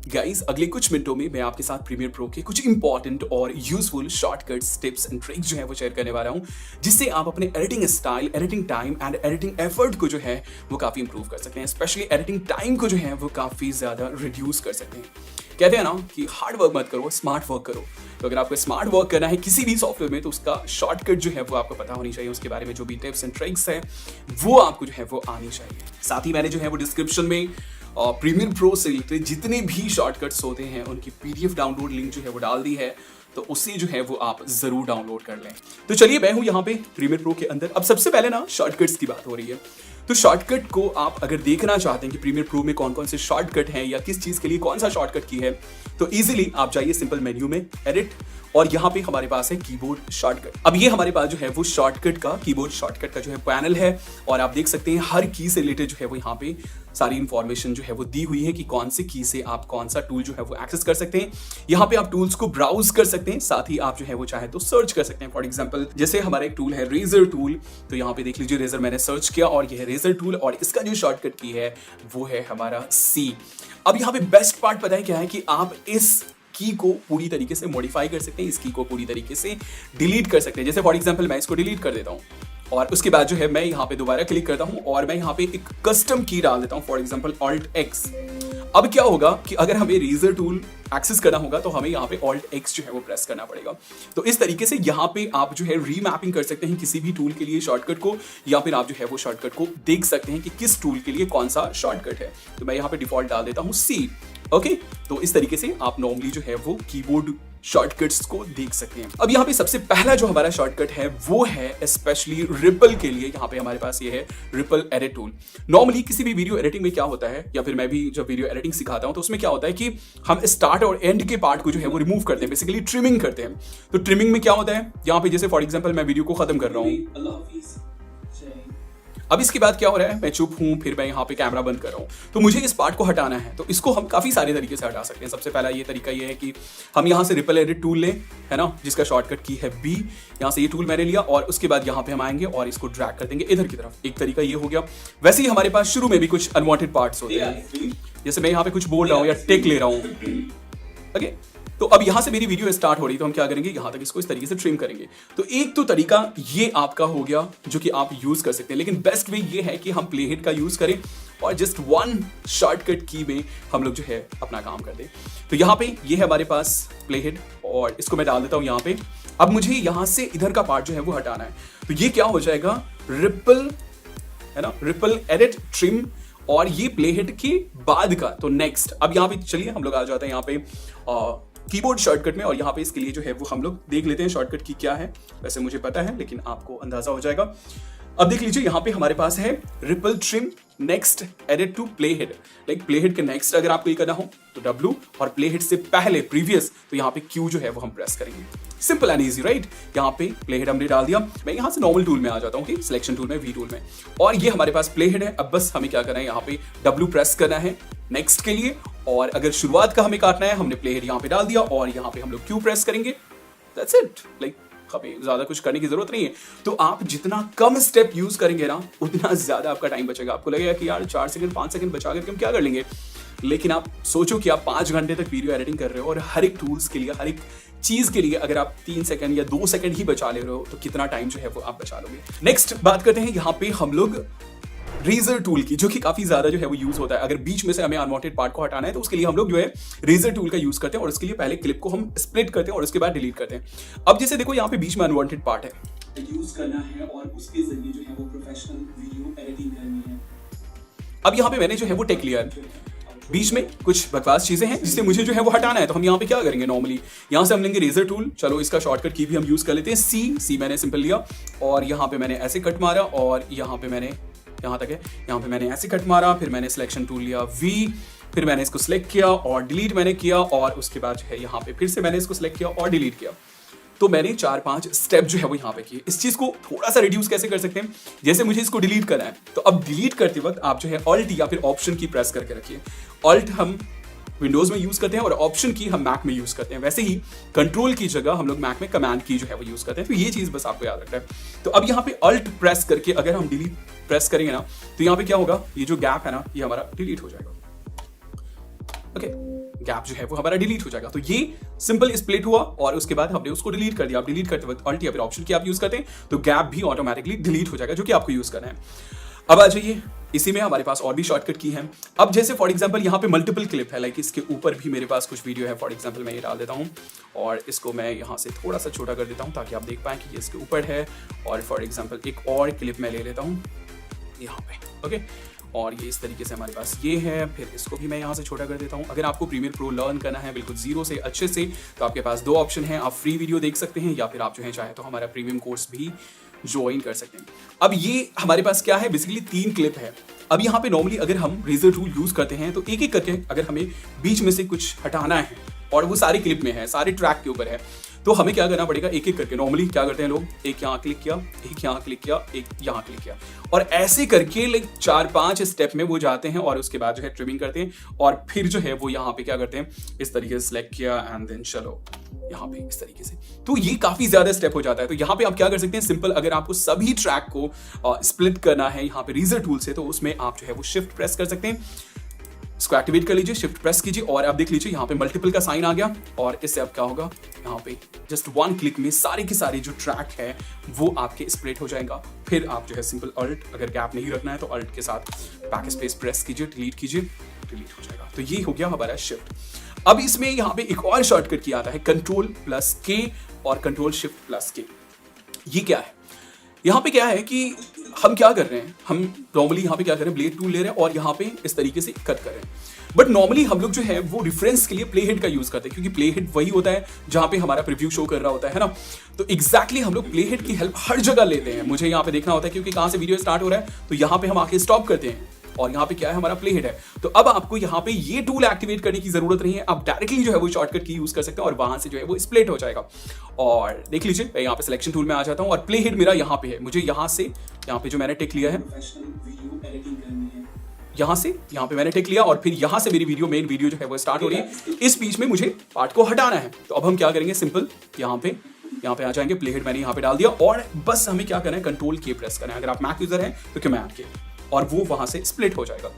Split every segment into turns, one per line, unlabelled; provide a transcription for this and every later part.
Guys अगले कुछ मिनटों में मैं आपके साथ प्रीमियर प्रो के कुछ इंपॉर्टेंट और useful shortcuts, tips and tricks जो है वो शेयर करने वाला हूं, जिससे आप अपने editing style, editing time and editing effort को जो है वो काफी इंप्रूव कर सकते हैं। स्पेशली एडिटिंग टाइम को जो है वो काफी ज्यादा रिड्यूस कर सकते हैं। कहते हैं ना कि हार्ड वर्क मत करो, स्मार्ट वर्क करो। तो अगर आपको स्मार्ट वर्क करना है किसी भी सॉफ्टवेयर में, तो उसका शॉर्टकट जो है वो आपको पता होनी चाहिए। उसके बारे में जो भी टिप्स एंड ट्रिक्स है वो आपको जो है वो आनी चाहिए। साथ ही मैंने जो है वो डिस्क्रिप्शन में प्रीमियर प्रो से रिलेटेड जितने भी शॉर्टकट्स होते हैं उनकी पीडीएफ डाउनलोड लिंक जो है वो डाल दी है, तो उसे जो है वो आप जरूर डाउनलोड कर लें। तो चलिए मैं हूं यहाँ पे प्रीमियर प्रो के अंदर। अब सबसे पहले ना शॉर्टकट्स की बात हो रही है, तो शॉर्टकट को आप अगर देखना चाहते हैं कि प्रीमियर प्रो में कौन कौन से शॉर्टकट हैं या किस चीज के लिए कौन सा शॉर्टकट की है, तो इजीली आप जाइए सिंपल मेन्यू में, एडिट, और यहाँ पे हमारे पास है कीबोर्ड शॉर्टकट। अब ये हमारे पास जो है वो शॉर्टकट का, कीबोर्ड शॉर्टकट का जो है पैनल है, और आप देख सकते हैं हर की से रिलेटेड जो है वो यहाँ पे सारी इंफॉर्मेशन जो है वो दी हुई है कि कौन से की से आप कौन सा टूल जो है वो एक्सेस कर सकते हैं। यहाँ पे आप टूल्स को ब्राउज कर सकते हैं, साथ ही आप जो है वो चाहे तो सर्च कर सकते हैं। फॉर एग्जांपल जैसे हमारा एक टूल है रेजर टूल, तो यहाँ पे देख लीजिए रेजर मैंने सर्च किया और ये है रेजर टूल, और इसका जो शॉर्टकट की है वो है हमारा सी। अब यहाँ पे बेस्ट पार्ट पता है क्या है कि आप इस की को पूरी तरीके से मॉडिफाई कर सकते हैं, इस की को पूरी तरीके से डिलीट कर सकते हैं। जैसे फॉर एग्जांपल मैं इसको डिलीट कर देता हूं, और उसके बाद जो है मैं यहाँ पे दोबारा क्लिक करता हूं और मैं यहाँ पे एक कस्टम की डाल देता हूं, फॉर एग्जांपल Alt X। अब क्या होगा कि अगर हमें रेजर टूल एक्सेस करना होगा तो हमें यहाँ पे Alt X जो है वो प्रेस करना पड़ेगा। तो इस तरीके से यहाँ पे आप जो है रीमैपिंग कर सकते हैं किसी भी टूल के लिए शॉर्टकट को, या फिर आप जो है वो शॉर्टकट को देख सकते हैं कि किस टूल के लिए कौन सा शॉर्टकट है। तो मैं यहाँ पे डिफॉल्ट डाल देता हूँ C। ओके, तो इस तरीके से आप नॉर्मली जो है वो कीबोर्ड शॉर्टकट्स को देख सकते हैं। अब यहाँ पे सबसे पहला जो हमारा शॉर्टकट है वो है स्पेशली रिपल के लिए। यहाँ पे हमारे पास ये है रिपल एडिट टूल। नॉर्मली किसी भी वीडियो एडिटिंग में क्या होता है, या फिर मैं भी जब वीडियो एडिटिंग सिखाता हूँ तो उसमें क्या होता है कि हम स्टार्ट और एंड के पार्ट को जो है वो रिमूव करते हैं, बेसिकली ट्रिमिंग करते हैं। तो ट्रिमिंग में क्या होता है, यहाँ पे जैसे फॉर एग्जाम्पल मैं वीडियो को खत्म कर रहा हूँ, अब इसके बाद क्या हो रहा है, मैं चुप हूं, फिर मैं यहाँ पे कैमरा बंद कर रहा हूं, तो मुझे इस पार्ट को हटाना है। तो इसको हम काफी सारे तरीके से हटा सकते हैं। सबसे पहला ये तरीका ये है कि हम यहाँ से रिपल एडिट टूल लें, है ना, जिसका शॉर्टकट की है B। यहाँ से ये टूल मैंने लिया और उसके बाद यहाँ पे हम आएंगे और इसको ड्रैग कर देंगे इधर की तरफ। एक तरीका ये हो गया। वैसे ही हमारे पास शुरू में भी कुछ अनवांटेड पार्ट्स होते हैं, जैसे मैं यहाँ पे कुछ बोल रहा हूँ या टेक ले रहा हूँ। ओके, तो अब यहां से मेरी वीडियो स्टार्ट हो रही है, तो हम क्या करेंगे, यहां तक इसको इस तरीके से ट्रिम करेंगे। तो एक तो तरीका ये आपका हो गया जो कि आप यूज कर सकते हैं, लेकिन बेस्ट वे ये है कि हम प्ले हेड का यूज करें और जस्ट वन शॉर्टकट की में हम लोग जो है अपना काम कर दें। तो यहाँ पे ये है हमारे पास प्ले हेड, और इसको मैं डाल देता हूं यहाँ पे। अब मुझे यहां से इधर का पार्ट जो है वो हटाना है, तो ये क्या हो जाएगा, रिपल, है ना, रिपल एडिट ट्रिम, और ये प्ले हेड के बाद का। तो नेक्स्ट, अब यहाँ पे चलिए हम लोग आ जाते हैं यहाँ पे कीबोर्ड शॉर्टकट में, और यहाँ पे इसके लिए जो है वो हम लोग देख लेते हैं शॉर्टकट की क्या है। वैसे मुझे पता है लेकिन आपको अंदाजा हो जाएगा। अब देख लीजिए यहाँ पे हमारे पास है ripple trim next edit to play head. Like play head के नेक्स्ट अगर आपको ये करना हो तो W, और प्ले हेड से पहले प्रीवियस तो यहाँ पे Q जो है वो हम प्रेस करेंगे। Simple and easy, right. यहाँ पे प्ले हेड हमने डाल दिया। मैं यहाँ से नॉर्मल टूल में आ जाता हूँ, सिलेक्शन टूल में, V टूल में, और ये हमारे पास प्ले हेड है। अब बस हमें क्या करना है, यहाँ पे W प्रेस करना है नेक्स्ट के लिए, और अगर शुरुआत का हमें काटना है, हमने प्ले हेड यहाँ पे डाल दिया और यहाँ पे हम लोग Q प्रेस करेंगे। That's it. लाइक कभी ज्यादा कुछ करने की जरूरत नहीं है। तो आप जितना कम स्टेप यूज करेंगे ना, उतना ज्यादा आपका टाइम बचेगा। आपको लगेगा कि यार 4 सेकंड 5 सेकंड बचा करके हम क्या कर लेंगे, लेकिन आप सोचो कि आप 5 घंटे तक वीडियो एडिटिंग कर रहे हो, और हर एक टूल्स के लिए, हर एक चीज के लिए अगर आप 3 सेकंड या 2 सेकंड ही बचा ले रहे हो, तो कितना टाइम जो है वो आप बचा लोगे। नेक्स्ट बात करते हैं यहाँ पे हम लोग रेजर टूल की, जो कि काफी ज्यादा जो है वो यूज होता है। अगर बीच में से हमें अनवांटेड पार्ट को हटाना है तो उसके लिए हम लोग जो है रेजर टूल का यूज करते हैं, और उसके लिए पहले क्लिप को हम स्प्लिट करते हैं और उसके बाद डिलीट करते हैं। अब जैसे देखो यहाँ पे बीच में अनवांटेड पार्ट है, यूज करना है और उसके जरिए जो है वो प्रोफेशनल वीडियो एडिटिंग करनी है। अब यहाँ पे मैंने जो है वो टेक लिया है, बीच में कुछ बकवास चीजें हैं जिससे मुझे जो है वो हटाना है। तो हम यहाँ पे क्या करेंगे, नॉर्मली यहाँ से हम लेंगे रेजर टूल। चलो इसका शॉर्टकट की भी हम यूज कर लेते हैं, C मैंने सिंपल लिया, और यहाँ पे मैंने ऐसे कट मारा, और यहाँ पे मैंने, यहाँ तक है, यहाँ पे मैंने ऐसे कट मारा, फिर मैंने सिलेक्शन टूल लिया V, फिर मैंने इसको सिलेक्ट किया और डिलीट मैंने किया, और उसके बाद जो है यहाँ पे फिर से मैंने इसको सिलेक्ट किया और डिलीट किया। तो मैंने 4-5 स्टेप जो है वो यहाँ पे किए। इस चीज को थोड़ा सा रिड्यूस कैसे कर सकते हैं, जैसे मुझे इसको डिलीट करना है, तो अब डिलीट करते वक्त आप जो है Alt या फिर ऑप्शन की प्रेस करके रखिए। Alt हम विंडोज में यूज करते हैं और ऑप्शन की हम मैक में यूज करते हैं। वैसे ही कंट्रोल की जगह हम लोग मैक में कमांड की जो है वो यूज करते हैं। तो ये चीज बस आपको याद रखना है। तो अब यहाँ पे Alt प्रेस करके अगर हम डिलीट प्रेस करेंगे ना, तो यहाँ पे क्या होगा, ये जो गैप है ना, ये हमारा डिलीट हो जाएगा। ओके, गैप जो है वो हमारा डिलीट हो जाएगा। तो ये सिंपल स्प्लिट हुआ और उसके बाद हमने उसको डिलीट कर दिया। आप डिलीट करते वक्त अल्ट या फिर ऑप्शन की आप यूज करते हैं तो गैप भी ऑटोमेटिकली डिलीट हो जाएगा, जो कि आपको यूज करना है। अब आ जाइए, इसी में हमारे पास और भी शॉर्टकट की है। अब जैसे फॉर एग्जांपल यहाँ पे मल्टीपल क्लिप है, लाइक इसके ऊपर भी मेरे पास कुछ वीडियो है। फॉर एग्जांपल मैं ये डाल देता हूँ और इसको मैं यहाँ से थोड़ा सा छोटा कर देता हूँ ताकि आप देख पाएं कि ये इसके ऊपर है। और फॉर एग्जांपल एक और क्लिप मैं ले लेता हूँ यहाँ पे, ओके। और ये इस तरीके से हमारे पास ये है, फिर इसको भी मैं यहाँ से छोटा कर देता हूँ। अगर आपको प्रीमियर प्रो लर्न करना है बिल्कुल जीरो से अच्छे से, तो आपके पास दो ऑप्शन है, आप फ्री वीडियो देख सकते हैं या फिर आप जो है चाहे तो हमारा प्रीमियम कोर्स भी ज्वाइन कर सकते हैं। अब ये हमारे पास क्या है, बेसिकली 3 क्लिप है। अब यहाँ पे नॉर्मली अगर हम रेजर टूल यूज करते हैं तो एक एक करके अगर हमें बीच में से कुछ हटाना है और वो सारे क्लिप में है, सारे ट्रैक के ऊपर है, तो हमें क्या करना पड़ेगा, एक एक करके। नॉर्मली क्या करते हैं लोग, एक यहाँ क्लिक किया, एक यहाँ क्लिक किया, एक यहाँ क्लिक किया, और ऐसे करके लाइक 4-5 स्टेप में वो जाते हैं और उसके बाद जो है ट्रिमिंग करते हैं और फिर जो है वो यहाँ पे क्या करते हैं, इस तरीके से सिलेक्ट किया एंड देन चलो यहाँ पे इस तरीके से। तो ये काफी ज्यादा स्टेप हो जाता है। तो यहाँ पे आप क्या कर सकते हैं, सिंपल अगर आपको सभी ट्रैक को स्प्लिट करना है यहाँ पे रेजर टूल से, तो उसमें आप जो है वो शिफ्ट प्रेस कर सकते हैं। इसको एक्टिवेट कर लीजिए, शिफ्ट प्रेस कीजिए और आप देख लीजिए यहाँ पे मल्टीपल का साइन आ गया। और इससे अब क्या होगा, यहाँ पे जस्ट 1 क्लिक में सारे के सारे जो ट्रैक है वो आपके स्प्लिट हो जाएगा। फिर आप जो है सिंपल अल्ट, अगर गैप नहीं रखना है तो अल्ट के साथ बैक स्पेस प्रेस कीजिए, डिलीट कीजिए, डिलीट हो जाएगा। तो ये हो गया हमारा शिफ्ट। अब इसमें यहाँ पे एक और शॉर्टकट की आता है, Ctrl+K और Ctrl+Shift+K। ये क्या है, यहाँ पे क्या है कि हम क्या कर रहे हैं, हम नॉर्मली यहाँ पे क्या कर रहे हैं, ब्लेड टूल ले रहे हैं और यहाँ पे इस तरीके से कट कर रहे हैं। बट नॉर्मली हम लोग जो है वो रेफरेंस के लिए प्ले हेड का यूज करते हैं, क्योंकि प्ले हेड वही होता है जहाँ पे हमारा प्रीव्यू शो कर रहा होता है ना। तो एग्जैक्टली हम लोग प्ले हेड की हेल्प हर जगह लेते हैं। मुझे यहाँ पे देखना होता है क्योंकि कहाँ से वीडियो स्टार्ट हो रहा है, तो यहाँ पे हम आके स्टॉप करते हैं और यहाँ पे क्या है, हमारा प्ले हेड है। तो अब आपको यहाँ पे ये टूल एक्टिवेट करने की जरूरत नहीं है, आप डायरेक्टली जो है वो शॉर्टकट की यूज कर सकते हैं और वहां से जो है वो स्प्लिट हो जाएगा। और देख लीजिए, मैं यहाँ पे सिलेक्शन टूल में आ जाता हूँ और प्ले हेड मेरा यहाँ पे है। मुझे यहाँ से यहाँ पे जो मैंने टिक लिया है, यहाँ से यहाँ पे मैंने टिक लिया और फिर यहाँ से मेरी वीडियो, मेन वीडियो जो है वो स्टार्ट हो रही है। इस बीच में मुझे पार्ट को हटाना है, तो अब हम क्या करेंगे, सिंपल यहाँ पे आ जाएंगे, प्ले हेड मैंने यहाँ पे डाल दिया और बस हमें क्या करना है, Ctrl+K प्रेस करना है। अगर आप मैक यूजर हैं तो क्या मैक के, और वो वहां से स्प्लिट हो जाएगा।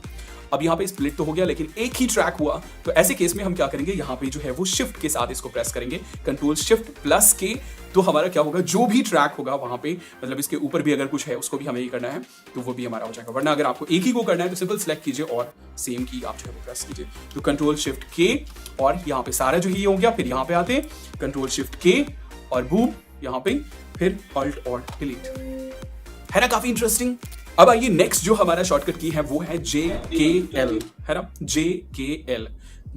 अब यहाँ पे स्प्लिट तो हो गया लेकिन एक ही ट्रैक हुआ, तो ऐसे केस में हम क्या करेंगे, यहाँ पे जो है वो शिफ्ट के साथ इसको प्रेस करेंगे, Ctrl+Shift+K। तो हमारा क्या होगा, जो भी ट्रैक होगा वहां पे, मतलब इसके ऊपर भी अगर कुछ है उसको भी हमें ही करना है, तो वो भी हमारा हो जाएगा। वरना अगर आपको एक ही को करना है तो सिंपल सेलेक्ट कीजिए और सेम की आप जो है वो प्रेस कीजिए। तो Ctrl+Shift+K और यहाँ पे सारा जो ये हो गया। फिर यहाँ पे आते हैं Ctrl+Shift+K और बूम यहाँ पे, फिर अल्ट और डिलीट, है ना, काफी इंटरेस्टिंग। अब आइए नेक्स्ट जो हमारा शॉर्टकट की है वो है JKL, है ना, JKL।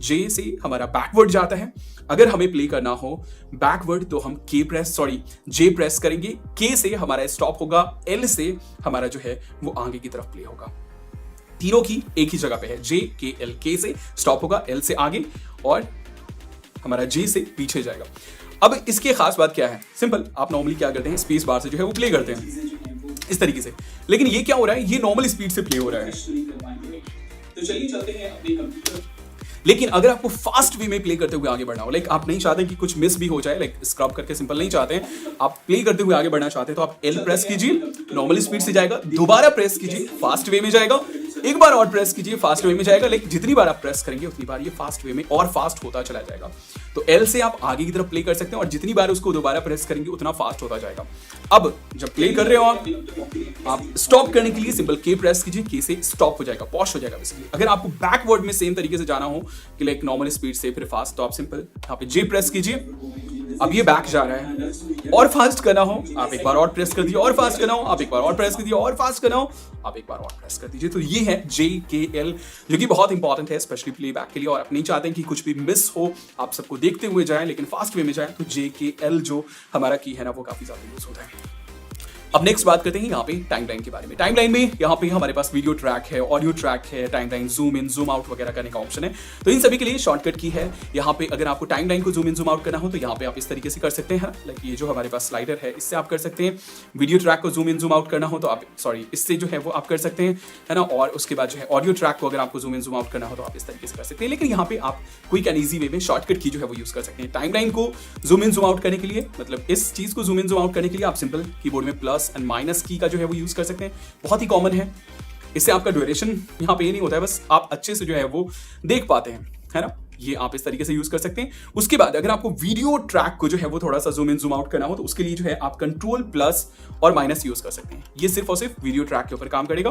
J से हमारा बैकवर्ड जाता है। अगर हमें प्ले करना हो बैकवर्ड तो हम J प्रेस करेंगे, K से हमारा स्टॉप होगा, L से हमारा जो है वो आगे की तरफ प्ले होगा। तीनों की एक ही जगह पे है, JKL। K से स्टॉप होगा, L से आगे और हमारा J से पीछे जाएगा। अब इसकी खास बात क्या है, सिंपल आप नॉर्मली क्या करते हैं, स्पेस बार से जो है वो प्ले करते हैं इस तरीके से, लेकिन ये क्या हो रहा है, ये नॉर्मल स्पीड से प्ले हो रहा है। तो चलिए चलते हैं अपने कंप्यूटर। लेकिन अगर आपको फास्ट वे में प्ले करते हुए आगे बढ़ना हो, लाइक आप नहीं चाहते कि कुछ मिस भी हो जाए, लाइक स्क्रब करके सिंपल नहीं चाहते हैं, आप प्ले करते हुए आगे बढ़ना चाहते हैं, तो आप L प्रेस कीजिए, नॉर्मल स्पीड से जाएगा, दोबारा प्रेस कीजिए, फास्ट वे में जाएगा, एक बार और प्रेस कीजिए, फास्ट वे में जाएगा। लाइक जितनी बार आप प्रेस करेंगे उतनी बार ये फास्ट वे में और फास्ट होता चला जाएगा। तो L से आप आगे की तरफ प्ले कर सकते हैं और जितनी बार उसको दोबारा प्रेस करेंगे उतना फास्ट होता जाएगा। अब जब प्ले कर रहे हो आप स्टॉप करने के लिए सिंपल K प्रेस कीजिए, K से स्टॉप हो जाएगा, पॉज हो जाएगा बेसिकली। अगर आपको बैकवर्ड में सेम तरीके से जाना हो कि लाइक नॉर्मल स्पीड से फिर फास्ट, तो आप सिंपल यहाँ पे J प्रेस कीजिए, अब ये बैक जा रहा है। और फास्ट करना हो आप एक बार और प्रेस कर दीजिए, और फास्ट करना हो आप एक बार और प्रेस कर दीजिए, और फास्ट करना हो आप एक बार और प्रेस कर दीजिए। तो ये है JKL, जो कि बहुत इंपॉर्टेंट है स्पेशली प्लेबैक के लिए। और आप नहीं चाहते हैं कि कुछ भी मिस हो, आप सबको देखते हुए जाएं लेकिन फास्ट वे में जाएं, तो JKL जो हमारा की है ना वो काफी ज्यादा यूज होता है। अब नेक्स्ट बात करते हैं यहाँ पे टाइमलाइन के बारे में। टाइमलाइन में यहाँ पे हमारे पास वीडियो ट्रैक है, ऑडियो ट्रैक है, timeline zoom in zoom out वगैरह करने का ऑप्शन है। तो इन सभी के लिए शॉर्टकट की है यहाँ पे। अगर आपको टाइमलाइन को जूम इन जूम आउट करना हो तो यहाँ पे आप इस तरीके से कर सकते हैं, लाइक ये जो हमारे पास स्लाइडर है इससे आप कर सकते हैं। वीडियो ट्रैक को जूम इन जूम आउट करना हो तो आप इससे जो है वो आप कर सकते हैं, है ना। और उसके बाद जो है ऑडियो ट्रैक को अगर आपको जूम इन जूम आउट करना हो तो आप इस तरीके से कर सकते हैं। लेकिन यहाँ पे आप क्विक एंड ईजी वे में शॉर्टकट की जो है वो यूज कर सकते हैं। टाइमलाइन को जूम इन जूम आउट करने के लिए, मतलब इस चीज को जूम इन जूम आउट करने के लिए आप सिंपल कीबोर्ड में प्लस एंड माइनस की का जो है वो यूज कर सकते हैं। बहुत ही कॉमन है, इससे आपका ड्यूरेशन यहाँ पे ये नहीं होता है, बस आप अच्छे से जो है वो देख पाते हैं, है ना। ये आप इस तरीके से यूज कर सकते हैं। उसके बाद अगर आपको वीडियो ट्रैक को जो है वो थोड़ा सा जूम इन जूम आउट करना हो तो उसके लिए जो है आप कंट्रोल प्लस और माइनस यूज कर सकते हैं। ये सिर्फ और सिर्फ वीडियो ट्रैक के ऊपर काम करेगा,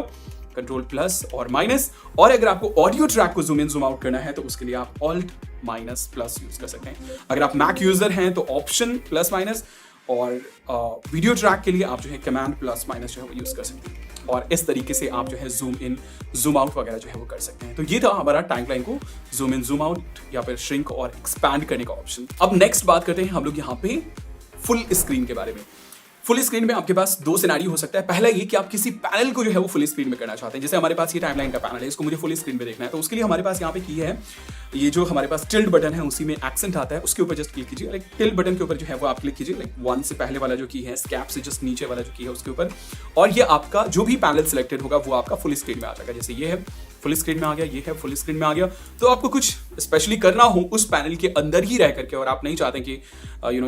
कंट्रोल प्लस और माइनस। और अगर आपको ऑडियो ट्रैक को जूम इन जूम आउट करना है तो उसके लिए आप ऑल्ट माइनस प्लस यूज कर सकते हैं। अगर आप मैक यूजर हैं तो ऑप्शन प्लस माइनस, और वीडियो ट्रैक के लिए आप जो है कमांड प्लस माइनस जो है वो यूज कर सकते हैं। और इस तरीके से आप जो है जूम इन जूम आउट वगैरह जो है वो कर सकते हैं। तो ये था हमारा टाइमलाइन को जूम इन जूम आउट या फिर श्रिंक और एक्सपैंड करने का ऑप्शन। अब नेक्स्ट बात करते हैं हम लोग यहाँ पे फुल स्क्रीन के बारे में। फुल स्क्रीन में आपके पास दो सिनेरियो हो सकता है। पहला ये कि आप किसी पैनल को जो है वो फुल स्क्रीन में करना चाहते हैं। जैसे हमारे पास ये टाइमलाइन का पैनल है, इसको मुझे फुल स्क्रीन में देखना है, तो उसके लिए हमारे पास यहाँ पे की है, ये जो हमारे पास टिल्ट बटन है उसी में एक्सेंट आता है, उसके ऊपर जस्ट क्लिक कीजिए। लाइक टिल्ट बटन के ऊपर जो है वो आप क्लिक कीजिए, लाइक 1 से पहले वाला जो की है, स्कैप से जस्ट नीचे वाला जो की है उसके ऊपर, और ये आपका जो भी पैनल सिलेक्टेड होगा वो आपका फुल स्क्रीन में आ जाएगा। जैसे ये है फुल स्क्रीन में आ गया, ये है फुल स्क्रीन में आ गया। तो आपको कुछ स्पेशली करना हो उस पैनल के अंदर ही रह करके, और आप नहीं चाहते कि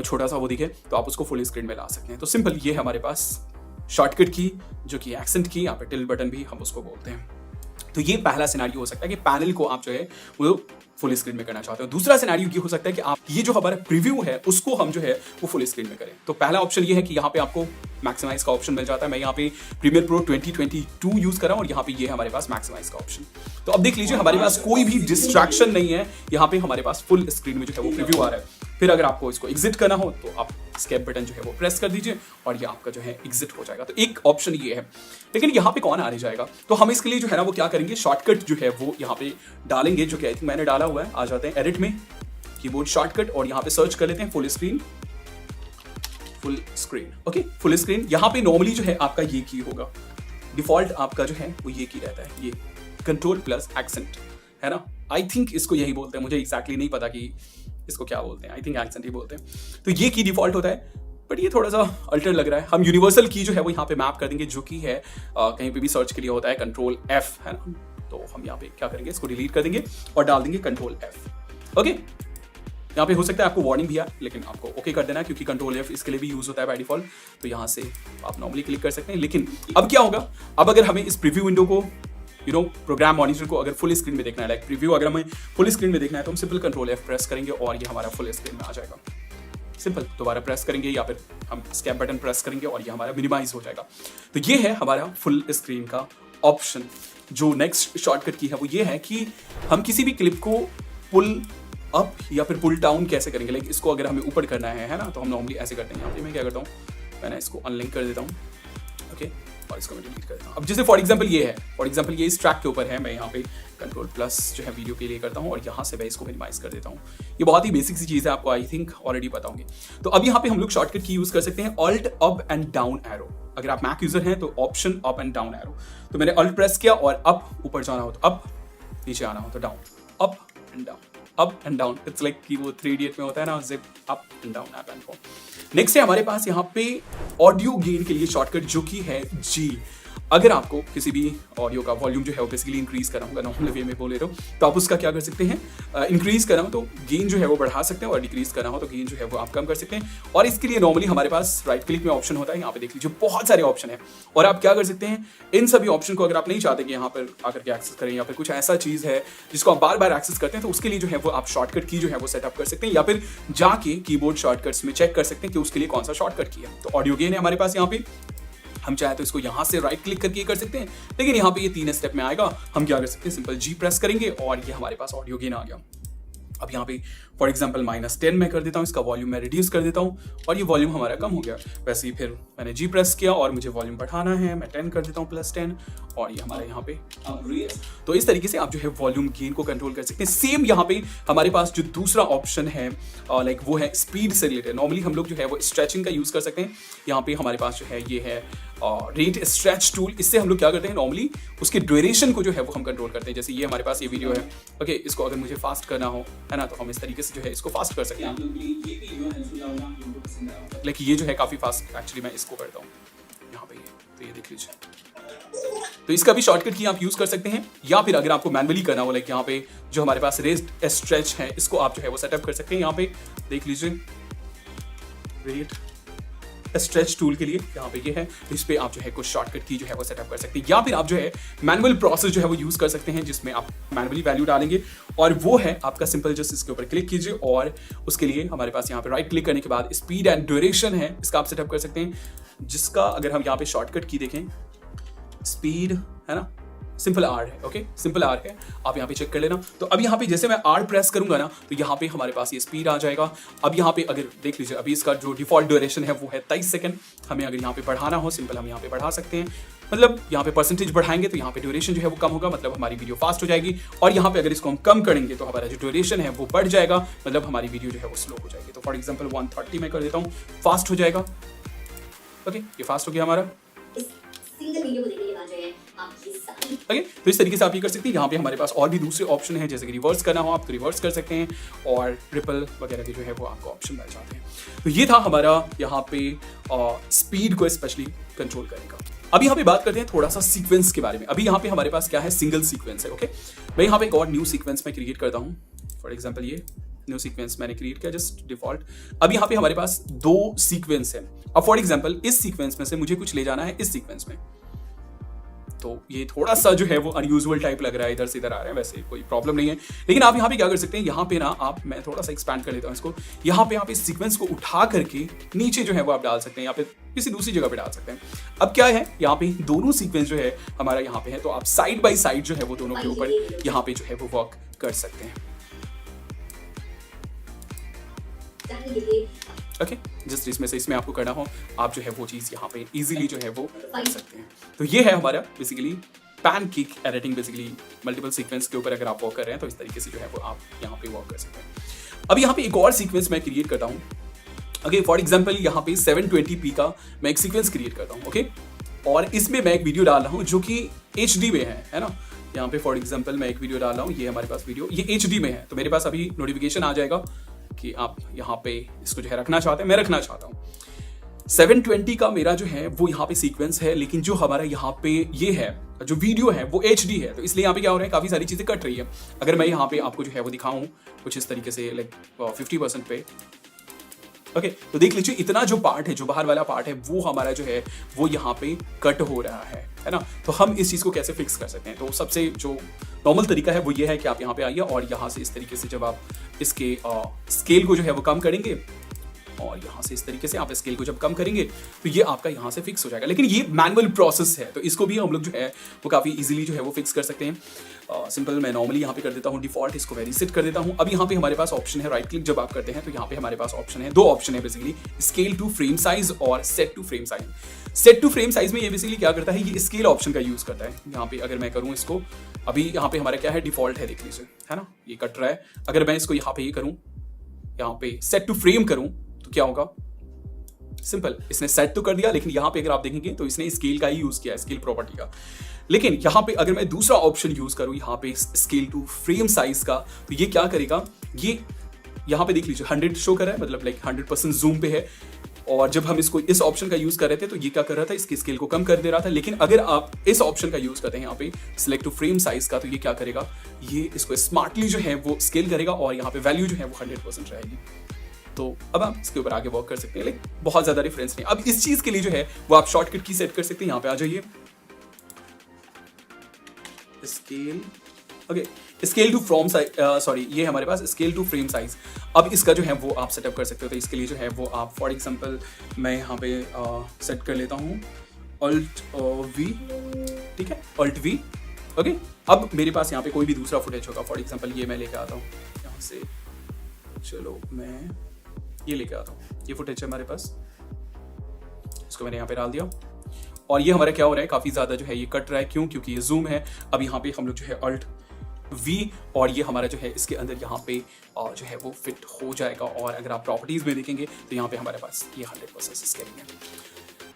छोटा सा वो दिखे, तो आप उसको फुल स्क्रीन में ला सकते हैं। तो सिंपल ये है हमारे पास शॉर्टकट की, जो कि एक्सेंट की, यहाँ पे टिल्ट बटन भी हम उसको बोलते हैं। तो ये पहला सिनेरियो हो सकता है कि पैनल को आप जो है वो फुल स्क्रीन में करना चाहते हो। दूसरा सिनेरियो ये हो सकता है कि आप ये जो हमारा प्रीव्यू है उसको हम जो है वो फुल स्क्रीन में करें। तो पहला ऑप्शन ये है कि यहाँ पे आपको मैक्सिमाइज का ऑप्शन मिल जाता है। मैं यहाँ पे प्रीमियर प्रो 2022 यूज कर रहा हूँ और यहाँ पे ये है हमारे पास मैक्सिमाइज का ऑप्शन। तो अब देख लीजिए हमारे पास कोई भी डिस्ट्रैक्शन नहीं है, यहाँ पे हमारे पास फुल स्क्रीन में जो है वो प्रीव्यू आ रहा है। फिर अगर आपको इसको एग्जिट करना हो तो आप एस्केप बटन जो है वो प्रेस कर दीजिए और ये आपका जो है एग्जिट हो जाएगा। तो एक ऑप्शन ये है, लेकिन यहाँ पे कौन आने जाएगा, तो हम इसके लिए जो है ना वो क्या करेंगे, शॉर्टकट जो है वो यहाँ पे डालेंगे, जो कि आई थिंक मैंने डाला हुआ है। आ जाते हैं एडिट में, कीबोर्ड शॉर्टकट, और यहाँ पे सर्च कर लेते हैं full screen. Okay, full screen. यहाँ पे नॉर्मली जो है आपका ये की होगा, डिफॉल्ट आपका जो है वो ये की रहता है, ये कंट्रोल प्लस एक्सेंट है ना। आई थिंक इसको यही बोलते हैं, मुझे एग्जैक्टली नहीं पता कि इसको क्या बोलते हैं, आई थिंक एक्सेंट ही बोलते हैं। तो ये की डिफॉल्ट होता है, बट ये थोड़ा सा अल्टर लग रहा है। हम यूनिवर्सल की जो है वो यहाँ पे मैप कर देंगे, जो कि है कहीं पे भी सर्च के लिए होता है कंट्रोल F है ना। तो हम यहाँ पे क्या करेंगे, इसको डिलीट कर देंगे और डाल देंगे कंट्रोल F। ओके, यहाँ पे हो सकता है आपको वार्निंग भी आए, लेकिन आपको ओके कर देना है क्योंकि कंट्रोल F इसके लिए भी यूज होता है बाय डिफॉल्ट। तो यहाँ से आप नॉर्मली क्लिक कर सकते हैं। लेकिन अब क्या होगा, अब अगर हमें इस प्रीव्यू विंडो को प्रोग्राम मॉनिटर को अगर फुल स्क्रीन में देखना है, लाइक प्रीव्यू अगर हमें फुल स्क्रीन में देखना है, तो हम सिंपल कंट्रोल F प्रेस करेंगे और ये हमारा फुल स्क्रीन में आ जाएगा। सिंपल दोबारा प्रेस करेंगे या फिर हम स्कैप बटन प्रेस करेंगे और ये हमारा मिनिमाइज हो जाएगा। तो ये है हमारा फुल स्क्रीन का ऑप्शन। जो नेक्स्ट शॉर्टकट की है वो ये है कि हम किसी भी क्लिप को पुल अप या फिर पुल डाउन कैसे करेंगे। लाइक इसको अगर हमें ऊपर करना है ना, तो हम नॉर्मली ऐसे करते हैं। यहाँ पे मैं क्या करता हूँ, मैंने इसको अनलिंक कर देता हूँ, ओके, और इसको मैं डिलीट कर देता हूँ। अब जैसे फॉर एग्जांपल ये है, फॉर एग्जांपल ये इस ट्रैक के ऊपर है, मैं यहाँ पे कंट्रोल प्लस जो है वीडियो के लिए करता हूँ और यहाँ से मैं इसको मिनिमाइज कर देता हूँ। ये बहुत ही बेसिक सी चीज़ है, आपको आई थिंक ऑलरेडी पता होंगे। तो अब यहाँ पे हम लोग शॉर्टकट की यूज कर सकते हैं, alt up and down arrow. अगर आप मैक यूजर हैं तो option up and down arrow. तो मैंने ऑल्ट प्रेस किया और अप ऊपर जाना हो तो अप, नीचे आना हो तो down, up and down, up and down. It's like कि वो 3 इडियट में होता है ना, zip up and down, up and down. Next है हमारे पास यहाँ पे ऑडियो गेन के लिए शॉर्टकट, जो कि है G। अगर आपको किसी भी ऑडियो का वॉल्यूम जो है वो बेसिकली इंक्रीज करना होगा, नॉर्मल वे में बोले तो आप उसका क्या कर सकते हैं, इंक्रीज करना हो तो गेन जो है वो बढ़ा सकते हैं और डिक्रीज करना हो तो गेन जो है वो आप कम कर सकते हैं। और इसके लिए नॉर्मली हमारे पास राइट क्लिक में ऑप्शन होता है, यहाँ पे देख लीजिए बहुत सारे ऑप्शन है। और आप क्या कर सकते हैं, इन सभी ऑप्शन को अगर आप नहीं चाहते कि यहाँ पर आकर के एक्सेस करें, या फिर कुछ ऐसा चीज़ है जिसको आप बार बार एक्सेस करते हैं, तो उसके लिए जो है वो आप शॉर्टकट की जो है वो सेटअप कर सकते हैं, या फिर जाके कीबोर्ड शॉर्टकट्स में चेक कर सकते हैं कि उसके लिए कौन सा शॉर्टकट किया। तो ऑडियो गेन है हमारे पास यहाँ पे, हम चाहे तो इसको यहाँ से राइट क्लिक करके कर सकते हैं, लेकिन यहाँ पे ये 3 स्टेप में आएगा। हम क्या कर सकते हैं, सिंपल G प्रेस करेंगे और ये हमारे पास ऑडियो गेन आ गया। अब यहाँ पे फॉर एग्जांपल -10 मैं कर देता हूँ, इसका वॉल्यूम मैं रिड्यूस कर देता हूँ और ये वॉल्यूम हमारा कम हो गया। वैसे ही फिर मैंने G प्रेस किया और मुझे वॉल्यूम बढ़ाना है, मैं 10 कर देता हूँ +10 और ये हमारे यहाँ पे तो इस तरीके से आप जो है वॉल्यूम गेन को कंट्रोल कर सकते हैं। सेम यहाँ पे हमारे पास जो दूसरा ऑप्शन है लाइक वो है स्पीड से रिलेटेड। नॉर्मली हम लोग जो है वो स्ट्रेचिंग का यूज कर सकते हैं। यहाँ पे हमारे पास जो है ये है रेट स्ट्रेच टूल। इससे हम लोग क्या करते हैं, नॉर्मली उसके ड्यूरेशन को जो है वो हम कंट्रोल करते हैं। जैसे ये हमारे पास ये वीडियो है, ओके, इसको अगर मुझे फास्ट करना हो है ना, तो हम इस तरीके से जो है इसको फास्ट कर सकते हैं। लेकिन ये जो है काफी फास्ट एक्चुअली मैं इसको करता हूँ यहाँ पे, तो ये देख लीजिए। तो इसका भी शॉर्टकट की आप यूज कर सकते हैं, या फिर अगर आपको मैनुअली करना हो, लाइक यहाँ पे जो हमारे पास रेस्ट स्ट्रेच है, इसको आप जो है वो सेटअप कर सकते हैं। यहाँ पे देख लीजिए, रेट स्ट्रेच टूल के लिए यहाँ पे ये है, इस पे आप जो है कुछ शॉर्टकट की जो है वो सेटअप कर सकते हैं, या फिर आप जो है मैनुअल प्रोसेस जो है वो यूज कर सकते हैं जिसमें आप मैनुअली वैल्यू डालेंगे और वो है आपका सिंपल। जस्ट इसके ऊपर क्लिक कीजिए और उसके लिए हमारे पास यहाँ पे राइट क्लिक करने के बाद स्पीड एंड ड्यूरेशन है, इसका आप सेटअप कर सकते हैं, जिसका अगर हम यहाँ पे शॉर्टकट की देखें स्पीड है ना, सिंपल आर है। ओके, सिंपल आर है, आप यहाँ पे चेक कर लेना। तो अब यहाँ पे जैसे मैं आर प्रेस करूंगा ना तो यहाँ पे हमारे पास ये स्पीड आ जाएगा। अब यहाँ पे अगर देख लीजिए अभी इसका जो डिफॉल्ट ड्यूरेशन है वो है 23 सेकंड। हमें अगर यहाँ पे बढ़ाना हो सिंपल हम यहाँ पे बढ़ा सकते हैं, मतलब यहाँ पे परसेंटेज बढ़ाएंगे तो यहाँ पे ड्यूरेशन जो है वो कम होगा, मतलब हमारी वीडियो फास्ट हो जाएगी। और यहाँ पे अगर इसको हम कम करेंगे तो हमारा जो ड्यूरेशन है वो बढ़ जाएगा, मतलब हमारी वीडियो जो है वो स्लो हो जाएगी। तो फॉर एग्जाम्पल 130 में कर देता हूँ, फास्ट हो जाएगा। ओके, ये फास्ट हो गया हमारा। ओके, तो इस तरीके से आप ये कर सकते हैं। यहाँ पे हमारे पास और भी दूसरे ऑप्शन है, जैसे कि रिवर्स करना हो आप तो रिवर्स कर सकते हैं, और रिपल वगैरह के जो है वो आपको ऑप्शन मिल जाते हैं। तो ये था हमारा यहाँ पे स्पीड को स्पेशली कंट्रोल करेगा। अभी यहाँ पे बात करते हैं थोड़ा सा सीक्वेंस के बारे में। अभी यहाँ पे हमारे पास क्या है, सिंगल सीक्वेंस है। ओके, मैं यहाँ पे एक और न्यू सीक्वेंस में क्रिएट करता हूँ। फॉर एग्जाम्पल ये न्यू सीक्वेंस मैंने क्रिएट किया जस्ट डिफॉल्ट। अब यहाँ पे हमारे पास 2 सीक्वेंस है। अब फॉर एग्जाम्पल इस सीक्वेंस में से मुझे कुछ ले जाना है इस सीक्वेंस में, तो ये थोड़ा सा जो है वो अनयूजुअल टाइप लग रहा है, इधर से इधर आ रहा है, वैसे कोई प्रॉब्लम नहीं है। लेकिन आप यहाँ पे क्या कर सकते हैं, यहाँ पे ना आप, मैं थोड़ा सा एक्सपैंड कर लेता हूँ इसको, यहाँ पे आप इस सीक्वेंस को उठा करके नीचे जो है वो आप डाल सकते हैं, यहाँ पे किसी दूसरी जगह पे डाल सकते हैं। अब क्या है, यहाँ पे दोनों सीक्वेंस जो है हमारा यहाँ पे है, तो आप साइड बाई साइड जो है वो दोनों के ऊपर यहाँ पे जो है वो वर्क कर सकते हैं। ओके, जस्ट इसमें से इसमें आपको करना हो आप जो है वो चीज़ यहाँ पे इजीली जो है वो कर सकते हैं। तो ये है हमारा basically pancake editing, basically multiple sequence के ऊपर अगर आप वर्क कर रहे हैं तो इस तरीके से जो है वो आप यहाँ पे वर्क कर सकते हैं। अब यहाँ पे एक और सीक्वेंस मैं क्रिएट करता हूँ। ओके, फॉर एग्जाम्पल यहाँ पे 720p का मैं एक सीक्वेंस क्रिएट करता हूँ। ओके, और इसमें मैं एक वीडियो डाल रहा हूँ जो कि HD में है ना। यहाँ पे फॉर एग्जाम्पल मैं एक वीडियो डाल रहा हूँ, ये हमारे पास वीडियो ये HD में है, तो मेरे पास अभी नोटिफिकेशन आ जाएगा कि आप यहाँ पे इसको जो है रखना चाहते हैं, मैं रखना चाहता हूँ। 720 का मेरा जो है वो यहाँ पे सीक्वेंस है, लेकिन जो हमारा यहाँ पे ये है जो वीडियो है वो HD है, तो इसलिए यहाँ पे क्या हो रहा है, काफी सारी चीजें कट रही है। अगर मैं यहाँ पे आपको जो है वो दिखाऊं कुछ इस तरीके से लाइक 50% पे, ओके, तो देख लीजिए इतना जो पार्ट है, जो बाहर वाला पार्ट है वो हमारा जो है वो यहाँ पे कट हो रहा है ना। तो हम इस चीज को कैसे फिक्स कर सकते हैं, तो सबसे जो नॉर्मल तरीका है वो ये है कि आप यहाँ पे आइए और यहाँ से इस तरीके से जब आप इसके स्केल को जो है वो कम करेंगे, और यहाँ से इस तरीके से आप स्केल को जब कम करेंगे तो ये आपका यहाँ से फिक्स हो जाएगा। लेकिन ये मैनुअल प्रोसेस है, तो इसको भी हम लोग जो है वो काफ़ी इजीली जो है वो फिक्स कर सकते हैं। सिंपल मैं नॉर्मली यहाँ पे कर देता हूँ डिफॉल्ट, इसको वेरी सेट कर देता हूँ। अब यहाँ पे हमारे पास ऑप्शन है, राइट क्लिक जब आप करते हैं तो यहाँ पे हमारे पास ऑप्शन है, 2 ऑप्शन है basically, scale to frame size और set to frame size. Set to frame size में ये बेसिकली क्या करता है, ये स्केल ऑप्शन का यूज करता है। यहाँ पे अगर मैं करूँ इसको, अभी यहाँ पे हमारा क्या है, डिफॉल्ट है, देख लीजिए है ना, ये कट रहा है। अगर मैं इसको यहाँ पे ये करूँ, यहाँ पे सेट टू फ्रेम करूँ तो क्या होगा, सिंपल इसने सेट तो कर दिया, लेकिन यहाँ पे अगर आप देखेंगे तो इसने स्केल का ही यूज किया है, स्केल प्रॉपर्टी का। लेकिन यहाँ पे अगर मैं दूसरा ऑप्शन यूज करूँ यहाँ पे स्केल टू फ्रेम साइज का, तो ये क्या करेगा, ये यहाँ पे देख लीजिए 100 शो कर रहा है, मतलब लाइक 100% जूम पे है। और जब हम इसको इस ऑप्शन का यूज कर रहे थे तो ये क्या कर रहा था, इसकी स्केल को कम कर दे रहा था। लेकिन अगर आप इस ऑप्शन का यूज करते हैं यहाँ पे सिलेक्ट टू फ्रेम साइज का, तो ये क्या करेगा, ये इसको स्मार्टली जो है वो स्केल करेगा और यहाँ पे वैल्यू जो है वो 100% रहेगी। तो अब आप इसके ऊपर आगे वर्क कर सकते हैं, लेकिन बहुत ज्यादा डिफरेंस नहीं। अब इस चीज के लिए जो है वो आप शॉर्टकट की सेट कर सकते हैं, यहाँ पे आ जाइए, scale, okay, scale to from size, sorry ये हमारे पास स्केल टू फ्रेम साइज। अब इसका जो है वो आप सेटअप कर सकते हो। तो इसके लिए जो है वो आप फॉर एग्जांपल मैं यहाँ पे सेट कर लेता हूँ Alt V, ठीक है, Alt V, ओके। अब मेरे पास यहाँ पे कोई भी दूसरा फुटेज होगा, फॉर एग्जांपल ये मैं लेके आता हूँ यहाँ से, चलो मैं ये लेके आता हूँ, ये फुटेज है हमारे पास, इसको मैंने यहाँ पे डाल दिया। और ये हमारा क्या हो रहा है, काफी ज्यादा जो है ये कट रहा है, क्यों, क्योंकि ये जूम है। अब यहाँ पे हम लोग जो है Alt V, और ये हमारा जो है इसके अंदर यहाँ पे जो है वो फिट हो जाएगा। और अगर आप प्रॉपर्टीज में देखेंगे तो यहाँ पे हमारे पास ये 100% स्केलिंग है।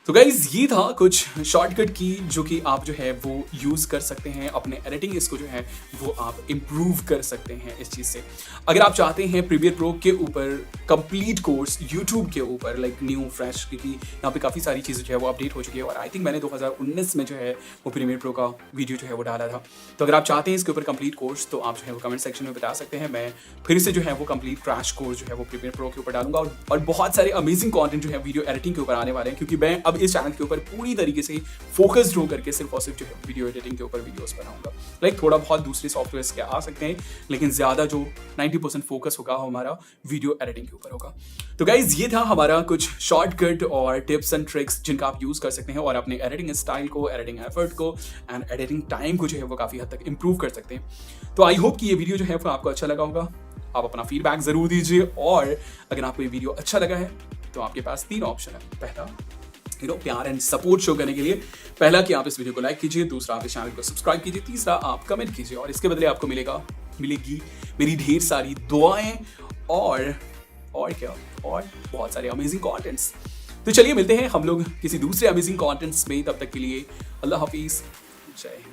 तो गाइज ये था कुछ शॉर्टकट की जो कि आप जो है वो यूज़ कर सकते हैं अपने एडिटिंग इसको जो है वो आप इम्प्रूव कर सकते हैं इस चीज़ से। अगर आप चाहते हैं प्रीमियर प्रो के ऊपर कंप्लीट कोर्स यूट्यूब के ऊपर लाइक न्यू फ्रेश, क्योंकि यहाँ पे काफ़ी सारी चीज़ें जो है वो अपडेट हो चुकी है और आई थिंक मैंने 2019 में जो है वो प्रीमियर प्रो का वीडियो जो है वो डाला था। तो अगर आप चाहते हैं इसके ऊपर कंप्लीट कोर्स तो आप जो है वो कमेंट सेक्शन में बता सकते हैं, मैं फिर से जो है वो कंप्लीट क्रैश कोर्स जो है वो प्रीमियर प्रो के ऊपर डालूंगा और बहुत सारे अमेजिंग कंटेंट जो है वीडियो एडिटिंग के ऊपर आने वाले हैं, क्योंकि मैं अब इस चैनल के ऊपर पूरी तरीके से फोकस्ड हो करके सिर्फ और सिर्फ जो है वीडियो एडिटिंग के ऊपर वीडियोस बनाऊंगा। लाइक थोड़ा बहुत दूसरे सॉफ्टवेयर्स के आ सकते हैं लेकिन ज्यादा जो 90% फोकस होगा हमारा वीडियो एडिटिंग के ऊपर होगा। तो गाइज ये था हमारा कुछ शॉर्टकट और टिप्स एंड ट्रिक्स जिनका आप यूज कर सकते हैं और अपने एडिटिंग स्टाइल को, एडिटिंग एफर्ट को एंड एडिटिंग टाइम को जो है वो काफी हद तक इंप्रूव कर सकते हैं। तो आई होप कि ये वीडियो जो है वो आपको अच्छा लगा होगा। आप अपना फीडबैक जरूर दीजिए और अगर आपको ये वीडियो अच्छा लगा है तो आपके पास 3 ऑप्शन है। पहला प्यार एंड सपोर्ट शो करने के लिए पहला कि आप इस वीडियो को लाइक कीजिए, दूसरा आप इस चैनल को सब्सक्राइब कीजिए, तीसरा आप कमेंट कीजिए और इसके बदले आपको मिलेगी मेरी ढेर सारी दुआएं और बहुत सारे अमेजिंग कंटेंट्स। तो चलिए मिलते हैं हम लोग किसी दूसरे अमेजिंग कंटेंट्स में, तब तक के लिए अल्लाह हाफिज, जय हिंद।